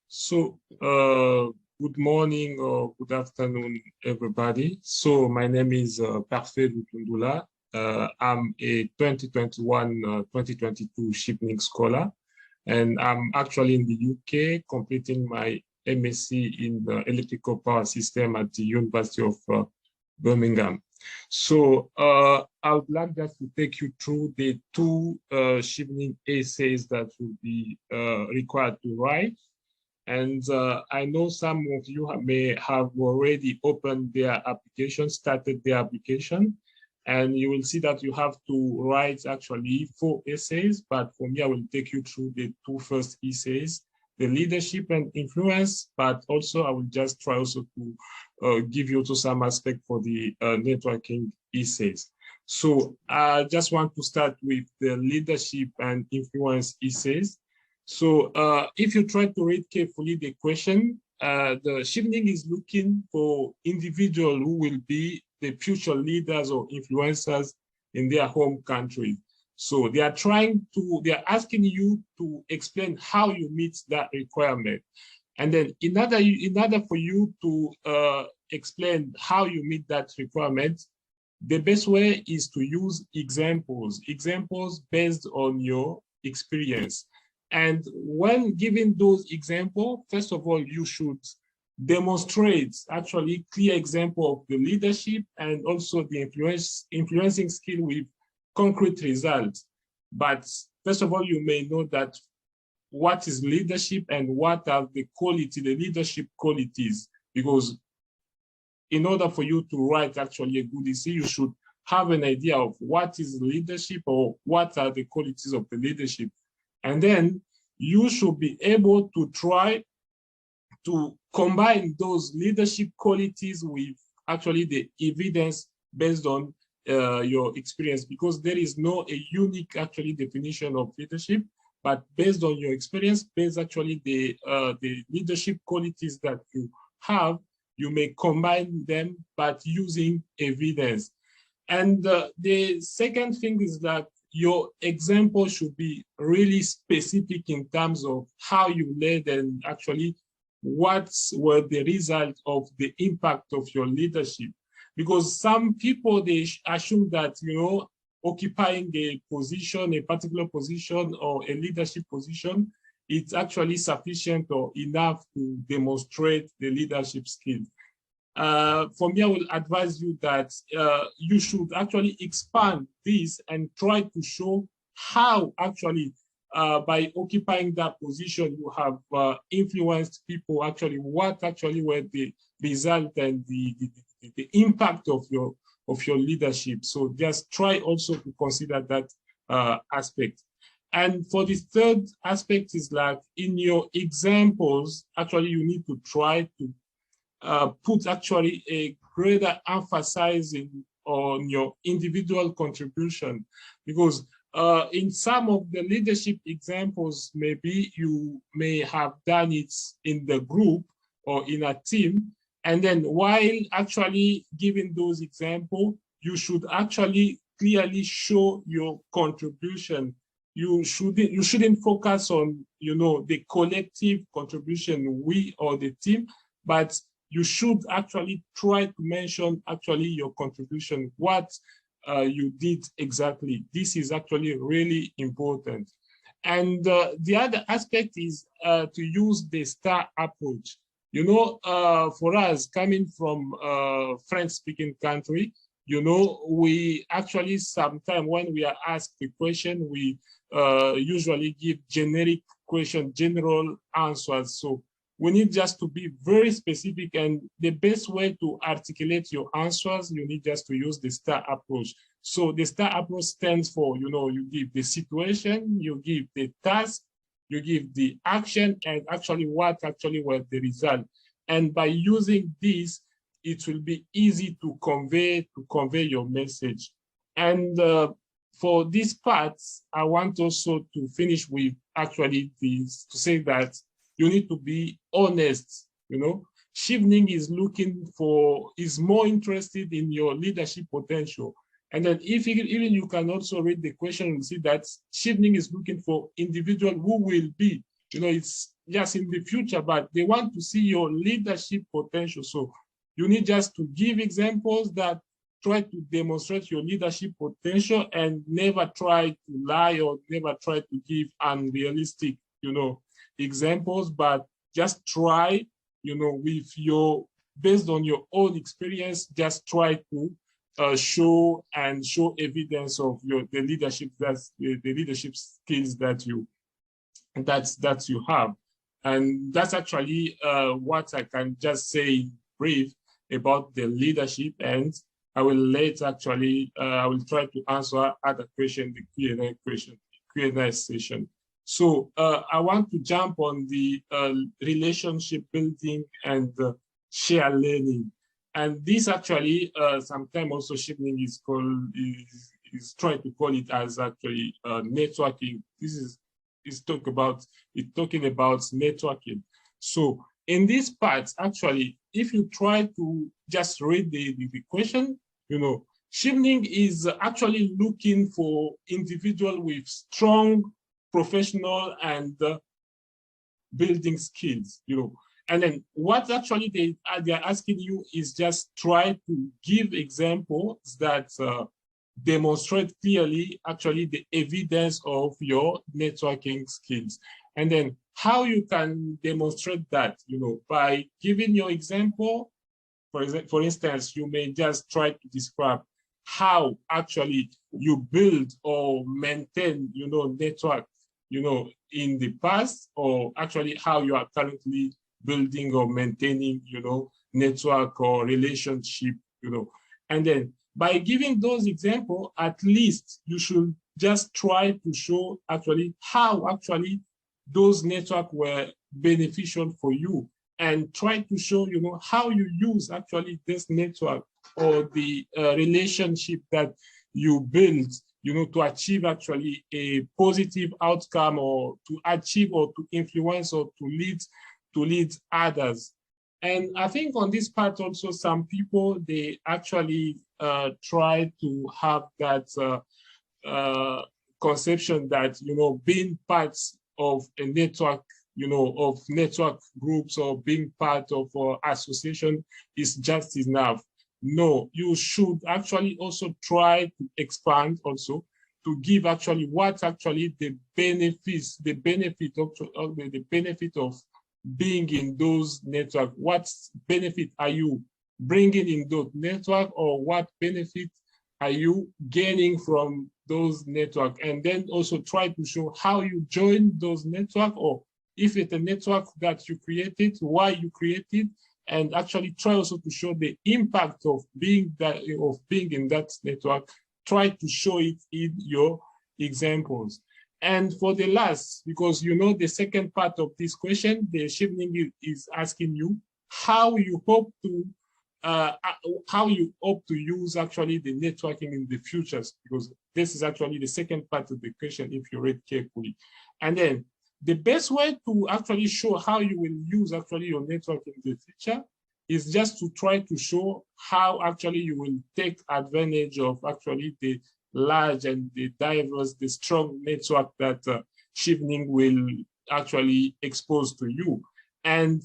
Good morning or good afternoon, everybody. So my name is Parfait Lutundula. I'm a 2021-2022 Chevening Scholar, and I'm actually in the UK completing my MSc in the electrical power system at the University of Birmingham. So I would like just to take you through the two Chevening essays that will be required to write. And I know some of you may have already opened their application, started their application, and you will see that you have to write actually 4 essays, but for me, I will take you through the 2 first essays, the leadership and influence, but also I will just try also to give you to some aspect for the networking essays. So I just want to start with the leadership and influence essays. So if you try to read carefully the question, the Chevening is looking for individuals who will be the future leaders or influencers in their home country. So they are asking you to explain how you meet that requirement. And then in order for you to explain how you meet that requirement, the best way is to use examples based on your experience. And when giving those examples, first of all, you should demonstrate actually clear example of the leadership and also the influencing skill with concrete results. But first of all, you may know that what is leadership and what are the leadership qualities, because in order for you to write actually a good essay, you should have an idea of what is leadership or what are the qualities of the leadership. And then you should be able to try to combine those leadership qualities with actually the evidence based on your experience, because there is no a unique actually definition of leadership, but based on your experience, based actually the leadership qualities that you have, you may combine them, but using evidence. And the second thing is that your example should be really specific in terms of how you led and actually what were the results of the impact of your leadership. Because some people, they assume that, occupying a position, a particular position or a leadership position, it's actually sufficient or enough to demonstrate the leadership skills. For me, I will advise you that you should actually expand this and try to show how actually by occupying that position, you have influenced people, actually what actually were the result and the impact of your leadership. So just try also to consider that aspect. And for the third aspect is like in your examples, actually you need to try to put actually a greater emphasis on your individual contribution, because in some of the leadership examples, maybe you may have done it in the group or in a team, and then while actually giving those examples, you should actually clearly show your contribution. You shouldn't focus on the collective contribution, we or the team, but you should actually try to mention actually your contribution, what you did exactly. This is actually really important. And the other aspect is to use the STAR approach. For us coming from French-speaking country, we actually sometimes when we are asked the question, we usually give generic question, general answers. So we need just to be very specific, and the best way to articulate your answers, you need just to use the STAR approach. So the STAR approach stands for, you give the situation, you give the task, you give the action, and actually what actually was the result. And by using this, it will be easy to convey your message. And for this part, I want also to finish with actually this, to say that you need to be honest. Chevening is more interested in your leadership potential. And then even you can also read the question and see that Chevening is looking for individual who will be, it's just in the future, but they want to see your leadership potential. So you need just to give examples that try to demonstrate your leadership potential, and never try to lie or never try to give unrealistic, examples, but just try, with your, based on your own experience, just try to show evidence of the leadership, the leadership skills that you have. And that's actually what I can just say brief about the leadership. And I will I will try to answer other questions, the Q&A session. So I want to jump on the relationship building and share learning. And this actually, sometimes also Chevening is trying to call it as actually networking. This is talking about networking. So in this part, actually, if you try to just read the question, Chevening is actually looking for individual with strong professional and building skills, And then what actually they are asking you is just try to give examples that demonstrate clearly actually the evidence of your networking skills. And then how you can demonstrate that, by giving your example. For instance, you may just try to describe how actually you build or maintain, network, in the past, or actually how you are currently building or maintaining, network or relationship, And then by giving those examples, at least you should just try to show actually how actually those networks were beneficial for you, and try to show, how you use actually this network or the relationship that you build, to achieve actually a positive outcome, or to achieve or to influence or to lead others. And I think on this part also, some people, they actually try to have that conception that, being parts of a network, of network groups, or being part of association is just enough. No, you should actually also try to expand also, to give actually what actually the benefit of being in those networks. What benefit are you bringing in those networks, or what benefit are you gaining from those networks? And then also try to show how you join those networks, or if it's a network that you created, why you created, and actually try also to show the impact of being in that network. Try to show it in your examples. And for the last, because the second part of this question, the Chevening is asking you how you hope to use actually the networking in the future, because this is actually the second part of the question if you read carefully. And then the best way to actually show how you will use actually your network in the future is just to try to show how actually you will take advantage of actually the large and the diverse, the strong network that Chevening will actually expose to you. And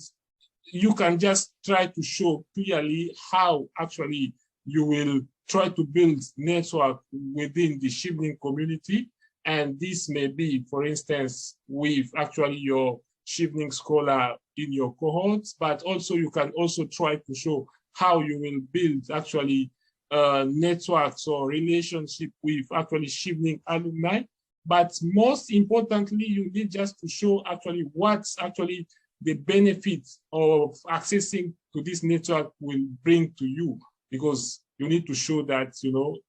you can just try to show clearly how actually you will try to build network within the Chevening community. And this may be, for instance, with actually your Chevening scholar in your cohorts, but also you can also try to show how you will build actually networks or relationship with actually Chevening alumni. But most importantly, you need just to show actually what's actually the benefit of accessing to this network will bring to you, because you need to show that,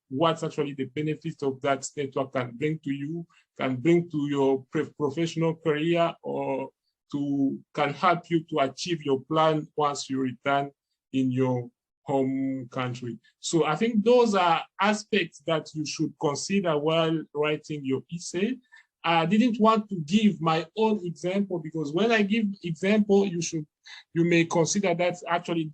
what's actually the benefit of that network can bring to you, can bring to your professional career, or can help you to achieve your plan once you return in your home country. So I think those are aspects that you should consider while writing your essay. I didn't want to give my own example, because when I give example, you may consider that actually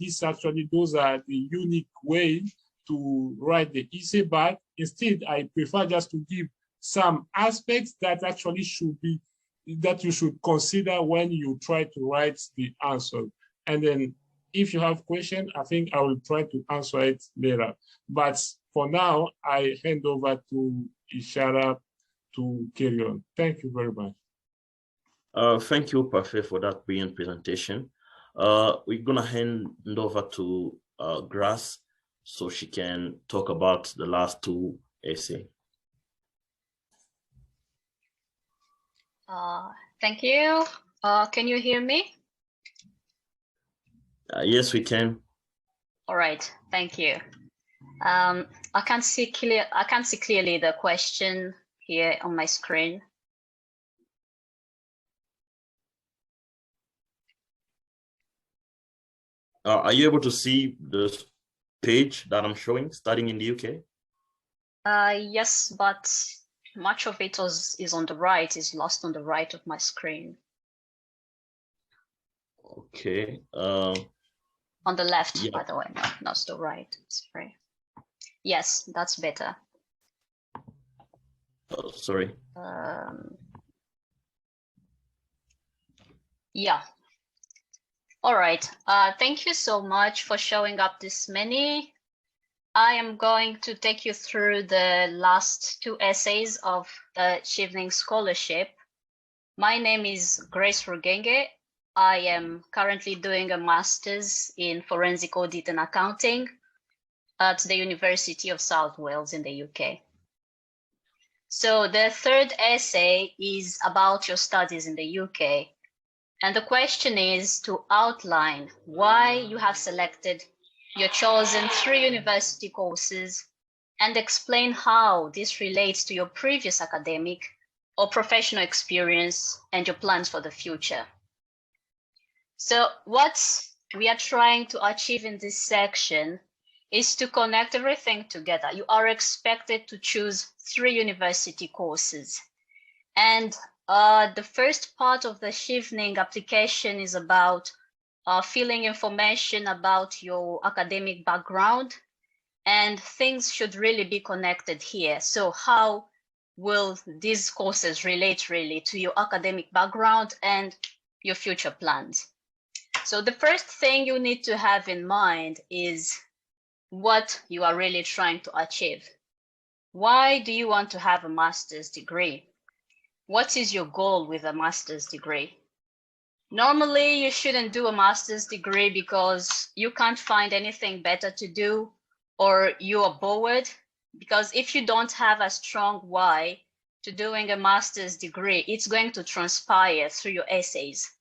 those are the unique ways to write the essay, but instead I prefer just to give some aspects that actually should be that you should consider when you try to write the answer. And then if you have question, I think I will try to answer it later. But for now, I hand over to Ishara to carry on. Thank you very much. Thank you, Parfait, for that brilliant presentation. We're gonna hand over to Grace so she can talk about the last two essays. Thank you. Can you hear me? Yes, we can. All right, thank you. I can't see clearly the question here on my screen. Are you able to see the page that I'm showing, starting in the UK? Yes, but much of it is on the right, is lost on the right of my screen. Okay. On the left, yeah. by the way, not the right. Sorry. Yes, that's better. Oh, sorry. Yeah. All right. Thank you so much for showing up this many. I am going to take you through the last two essays of the Chevening Scholarship. My name is Grace Rugenge. I am currently doing a master's in forensic audit and accounting at the University of South Wales in the UK. So the third essay is about your studies in the UK. And the question is to outline why you have selected your chosen 3 university courses and explain how this relates to your previous academic or professional experience and your plans for the future. So what we are trying to achieve in this section is to connect everything together. You are expected to choose 3 university courses. And the first part of the Chevening application is about filling information about your academic background, and things should really be connected here. So how will these courses relate really to your academic background and your future plans? So the first thing you need to have in mind is what you are really trying to achieve. Why do you want to have a master's degree? What is your goal with a master's degree? Normally, you shouldn't do a master's degree because you can't find anything better to do or you are bored. Because if you don't have a strong why to doing a master's degree, it's going to transpire through your essays.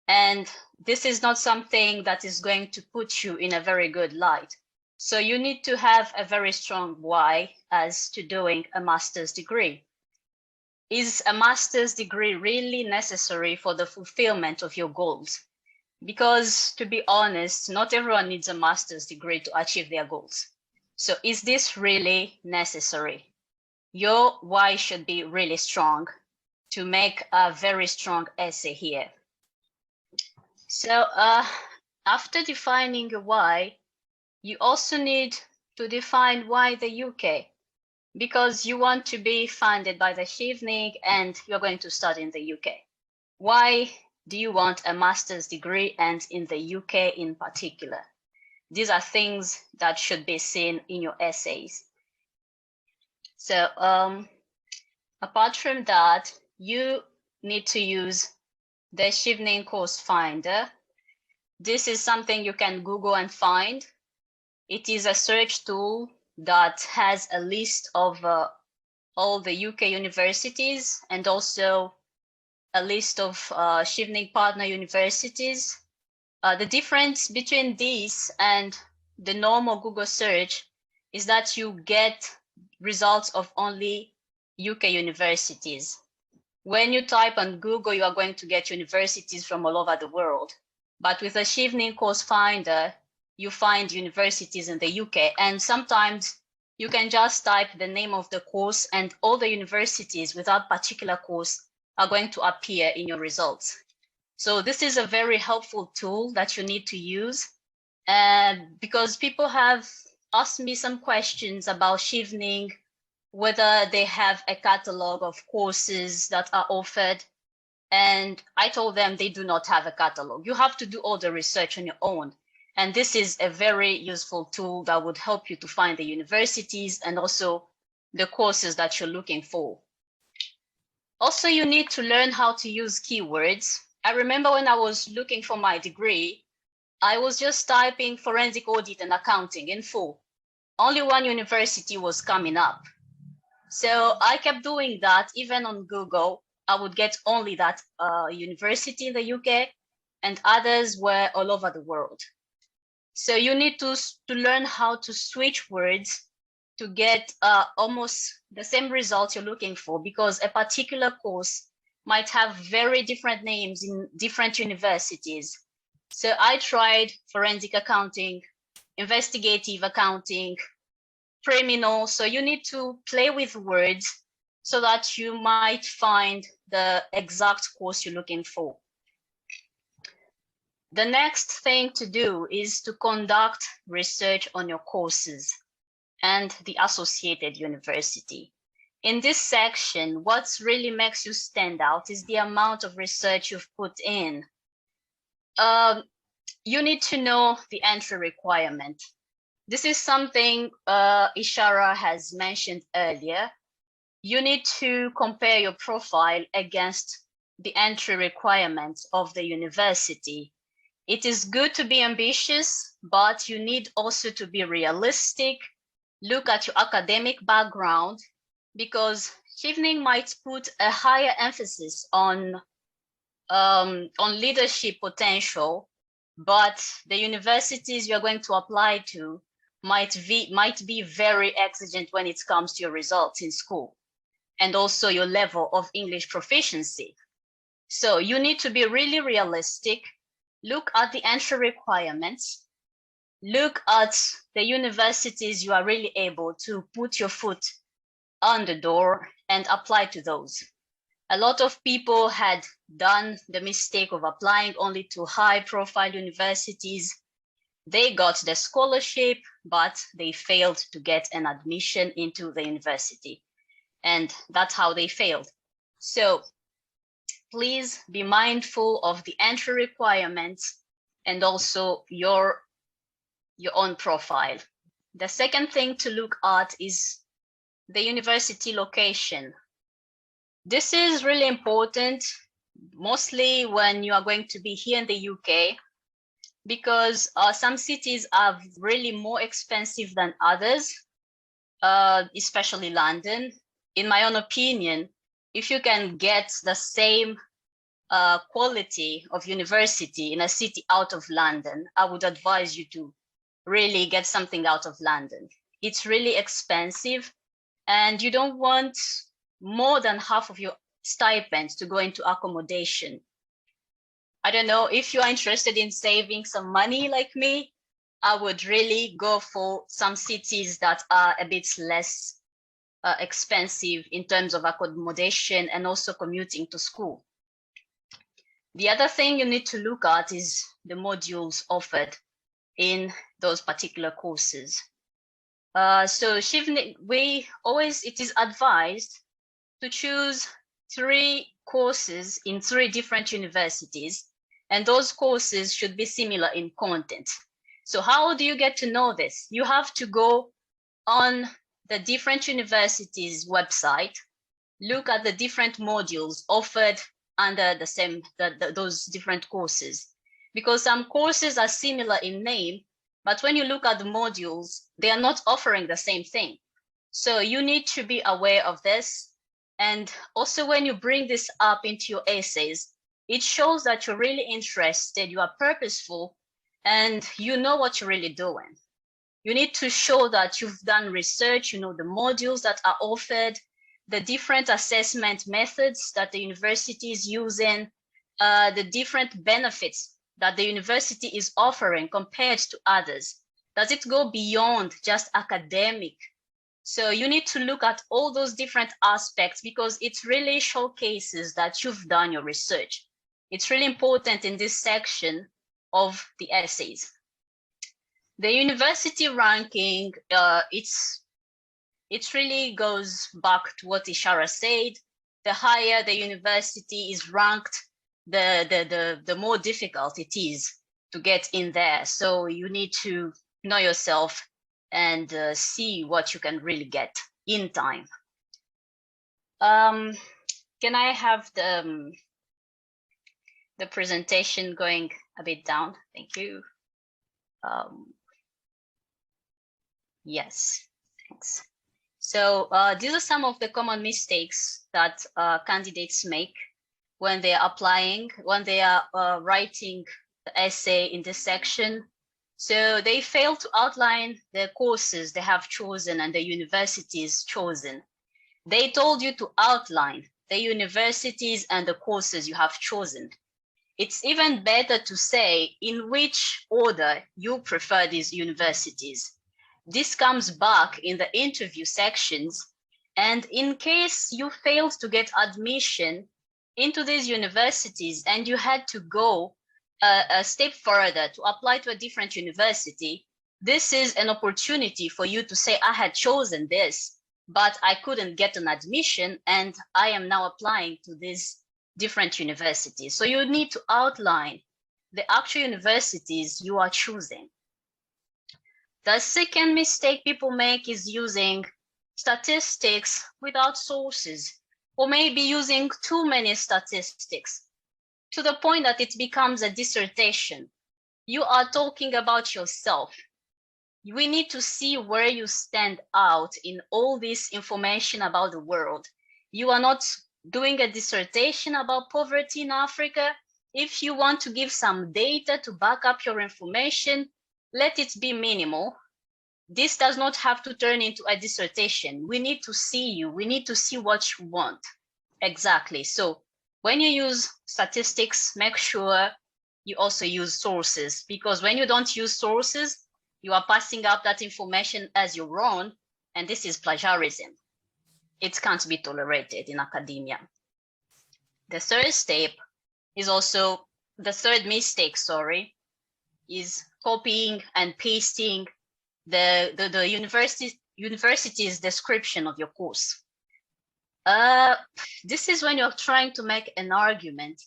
And this is not something that is going to put you in a very good light. So you need to have a very strong why as to doing a master's degree. Is a master's degree really necessary for the fulfillment of your goals? Because to be honest, not everyone needs a master's degree to achieve their goals. So is this really necessary? Your why should be really strong to make a very strong essay here. So after defining your why, you also need to define why the UK, because you want to be funded by the Chevening and you're going to study in the UK. Why do you want a master's degree and in the UK in particular? These are things that should be seen in your essays. So apart from that, you need to use the Chevening Course Finder. This is something you can Google and find. It is a search tool that has a list of all the UK universities and also a list of Chevening partner universities. The difference between these and the normal Google search is that you get results of only UK universities. When you type on Google, you are going to get universities from all over the world. But with a Chevening Course Finder, you find universities in the UK, and sometimes you can just type the name of the course and all the universities without particular course are going to appear in your results. So this is a very helpful tool that you need to use because people have asked me some questions about Chevening, whether they have a catalog of courses that are offered. And I told them they do not have a catalog. You have to do all the research on your own. And this is a very useful tool that would help you to find the universities and also the courses that you're looking for. Also, you need to learn how to use keywords. I remember when I was looking for my degree, I was just typing forensic audit and accounting in full. Only one university was coming up. So I kept doing that. Even on Google, I would get only that university in the UK, and others were all over the world. So you need to learn how to switch words to get almost the same results you're looking for, because a particular course might have very different names in different universities. So I tried forensic accounting, investigative accounting, criminal. So you need to play with words so that you might find the exact course you're looking for. The next thing to do is to conduct research on your courses and the associated university. In this section, what really makes you stand out is the amount of research you've put in. You need to know the entry requirement. This is something Ishara has mentioned earlier. You need to compare your profile against the entry requirements of the university. It is good to be ambitious, but you need also to be realistic. Look at your academic background, because Chevening might put a higher emphasis on leadership potential, but the universities you're going to apply to might be very exigent when it comes to your results in school and also your level of English proficiency. So you need to be really realistic. Look at the entry requirements. Look at the universities you are really able to put your foot on the door and apply to those. A lot of people had done the mistake of applying only to high-profile universities. They got the scholarship, but they failed to get an admission into the university. And that's how they failed. So please be mindful of the entry requirements and also your own profile. The second thing to look at is the university location. This is really important, mostly when you are going to be here in the UK, because some cities are really more expensive than others, especially London. In my own opinion, if you can get the same quality of university in a city out of London, I would advise you to really get something out of London. It's really expensive, and you don't want more than half of your stipend to go into accommodation. I don't know if you are interested in saving some money like me, I would really go for some cities that are a bit less expensive in terms of accommodation and also commuting to school. The other thing you need to look at is the modules offered in those particular courses. So Chevening, it is advised to choose 3 courses in 3 different universities, and those courses should be similar in content. So how do you get to know this? You have to go on the different universities' website, look at the different modules offered under the same those different courses, because some courses are similar in name, but when you look at the modules, they are not offering the same thing. So you need to be aware of this. And also when you bring this up into your essays, it shows that you're really interested, you are purposeful, and you know what you're really doing. You need to show that you've done research, you know the modules that are offered, the different assessment methods that the university is using, the different benefits that the university is offering compared to others. Does it go beyond just academic? So you need to look at all those different aspects, because it really showcases that you've done your research. It's really important in this section of the essays. The university ranking, it really goes back to what Ishara said. The higher the university is ranked, the more difficult it is to get in there. So you need to know yourself and see what you can really get in time. Can I have the presentation going a bit down? Thank you. Yes, thanks. So these are some of the common mistakes that candidates make when they are applying, when they are writing the essay in this section. So they fail to outline the courses they have chosen and the universities chosen. They told you to outline the universities and the courses you have chosen. It's even better to say in which order you prefer these universities. This comes back in the interview sections, and in case you failed to get admission into these universities and you had to go a step further to apply to a different university, this is an opportunity for you to say, I had chosen this, but I couldn't get an admission and I am now applying to these different universities. So you need to outline the actual universities you are choosing. The second mistake people make is using statistics without sources, or maybe using too many statistics to the point that it becomes a dissertation. You are talking about yourself. We need to see where you stand out in all this information about the world. You are not doing a dissertation about poverty in Africa. If you want to give some data to back up your information, let it be minimal. This does not have to turn into a dissertation. We need to see you. We need to see what you want. Exactly. So when you use statistics, make sure you also use sources, because when you don't use sources, you are passing up that information as your own, and this is plagiarism. It can't be tolerated in academia. The third step is also, the third mistake, sorry, is copying and pasting the university's description of your course. This is when you're trying to make an argument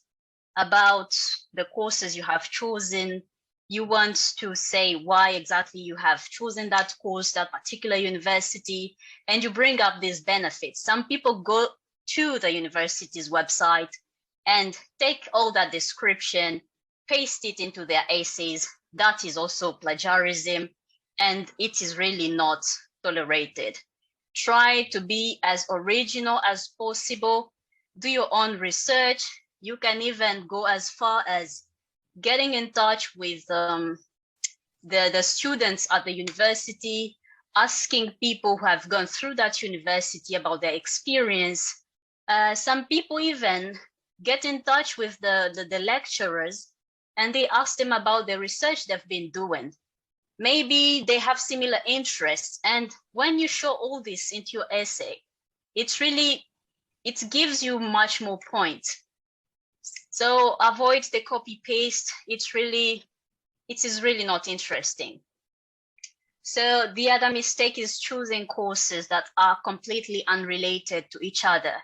about the courses you have chosen. You want to say why exactly you have chosen that course, that particular university, and you bring up these benefits. Some people go to the university's website and take all that description, paste it into their essays. That is also plagiarism, and it is really not tolerated. Try to be as original as possible. Do your own research. You can even go as far as getting in touch with the students at the university, asking people who have gone through that university about their experience. Some people even get in touch with the lecturers and they ask them about the research they've been doing. Maybe they have similar interests. And when you show all this into your essay, it gives you much more points. So avoid the copy paste. It is really not interesting. So the other mistake is choosing courses that are completely unrelated to each other.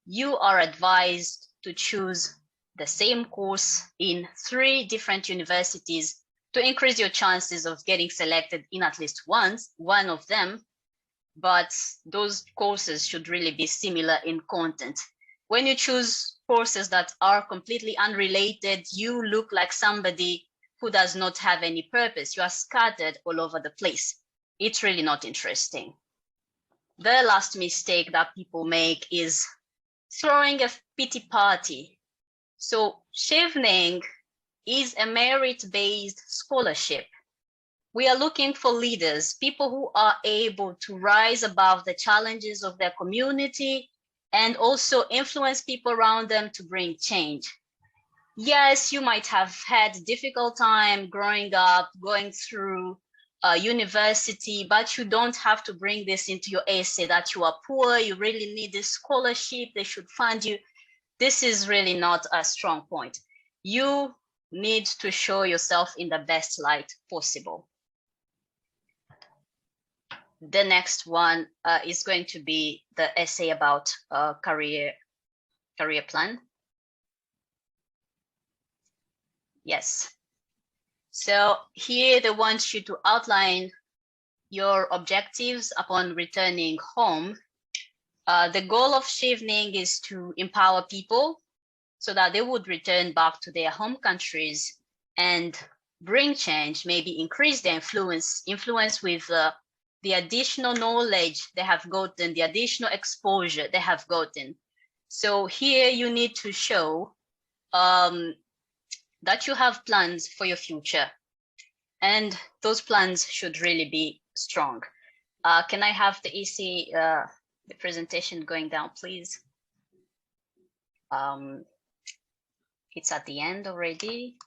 You are advised to choose the same course in 3 different universities to increase your chances of getting selected in at least one of them, but those courses should really be similar in content. When you choose courses that are completely unrelated, you look like somebody who does not have any purpose. You are scattered all over the place. It's really not interesting. The last mistake that people make is throwing a pity party. So Chevening is a merit-based scholarship. We are looking for leaders, people who are able to rise above the challenges of their community and also influence people around them to bring change. Yes, you might have had a difficult time growing up, going through university, but you don't have to bring this into your essay that you are poor, you really need this scholarship, they should fund you. This is really not a strong point. You need to show yourself in the best light possible. The next one is going to be the essay about career plan. Yes. So here they want you to outline your objectives upon returning home. The goal of Chevening is to empower people so that they would return back to their home countries and bring change, maybe increase their influence with the additional knowledge they have gotten, the additional exposure they have gotten. So here you need to show that you have plans for your future, and those plans should really be strong. Can I have the EC, the presentation going down, please? It's at the end already.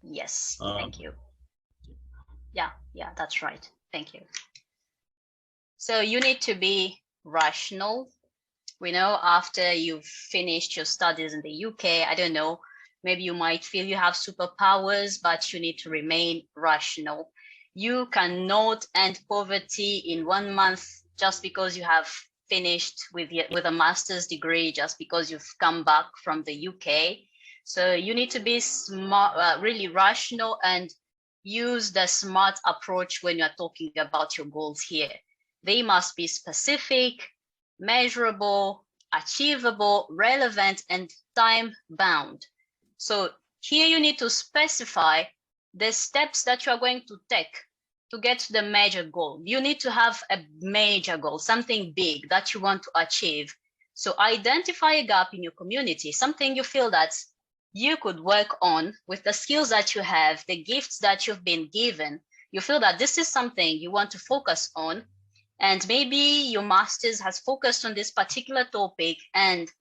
Yes, thank you. Yeah, that's right. Thank you. So you need to be rational. We know after you've finished your studies in the UK, I don't know, maybe you might feel you have superpowers, but you need to remain rational. You cannot end poverty in 1 month just because you have finished with a master's degree, just because you've come back from the UK. So you need to be smart, really rational, and use the SMART approach when you're talking about your goals here. They must be specific, measurable, achievable, relevant, and time-bound. So here you need to specify the steps that you are going to take to get to the major goal. You need to have a major goal, something big that you want to achieve. So identify a gap in your community, something you feel that you could work on with the skills that you have, the gifts that you've been given. You feel that this is something you want to focus on, and maybe your master's has focused on this particular topic, and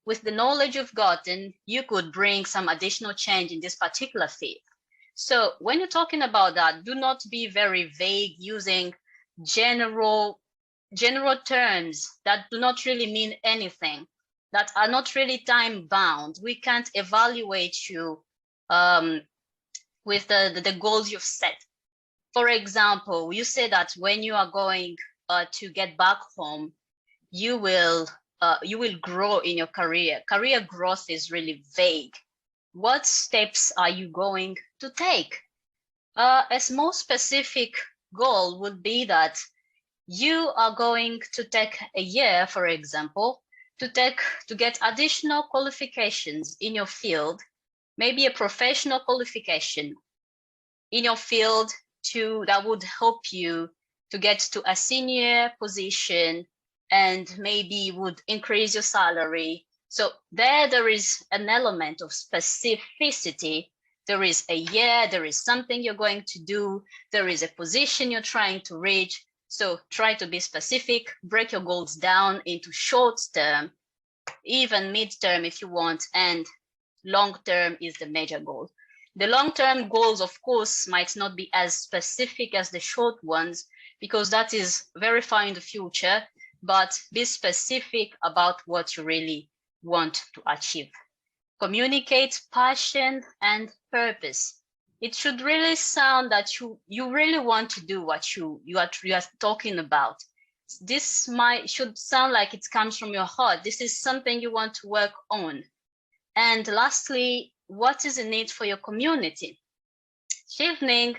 with the knowledge you've gotten, you could bring some additional change in this particular field. So when you're talking about that, do not be very vague using general terms that do not really mean anything, that are not really time bound. We can't evaluate you with the goals you've set. For example, you say that when you are going to get back home, you will grow in your career. Career growth is really vague. What steps are you going to take? A more specific goal would be that you are going to take a year, for example, to get additional qualifications in your field, maybe a professional qualification in your field that would help you to get to a senior position and maybe would increase your salary. So there is an element of specificity. There is a year, there is something you're going to do, there is a position you're trying to reach. So try to be specific, break your goals down into short term, even mid-term if you want, and long-term is the major goal. The long-term goals, of course, might not be as specific as the short ones, because that is very far in the future, but be specific about what you really want to achieve. Communicate passion and purpose. It should really sound that you really want to do what you are talking about. This should sound like it comes from your heart. This is something you want to work on. And lastly, what is the need for your community? Chevening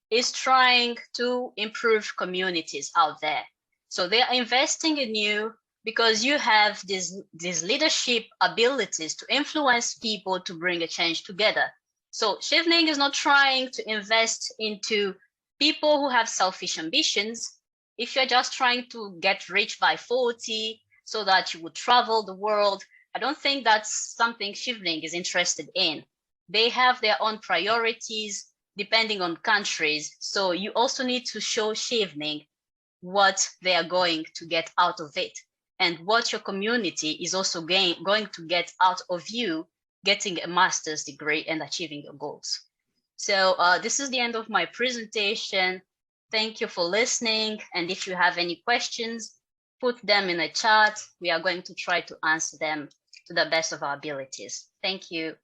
is trying to improve communities out there. So they are investing in you because you have these leadership abilities to influence people to bring a change together. So Chevening is not trying to invest into people who have selfish ambitions. If you're just trying to get rich by 40 so that you would travel the world, I don't think that's something Chevening is interested in. They have their own priorities depending on countries. So you also need to show Chevening what they are going to get out of it, and what your community is also going to get out of you getting a master's degree and achieving your goals. So this is the end of my presentation. Thank you for listening. And if you have any questions, put them in the chat. We are going to try to answer them to the best of our abilities. Thank you.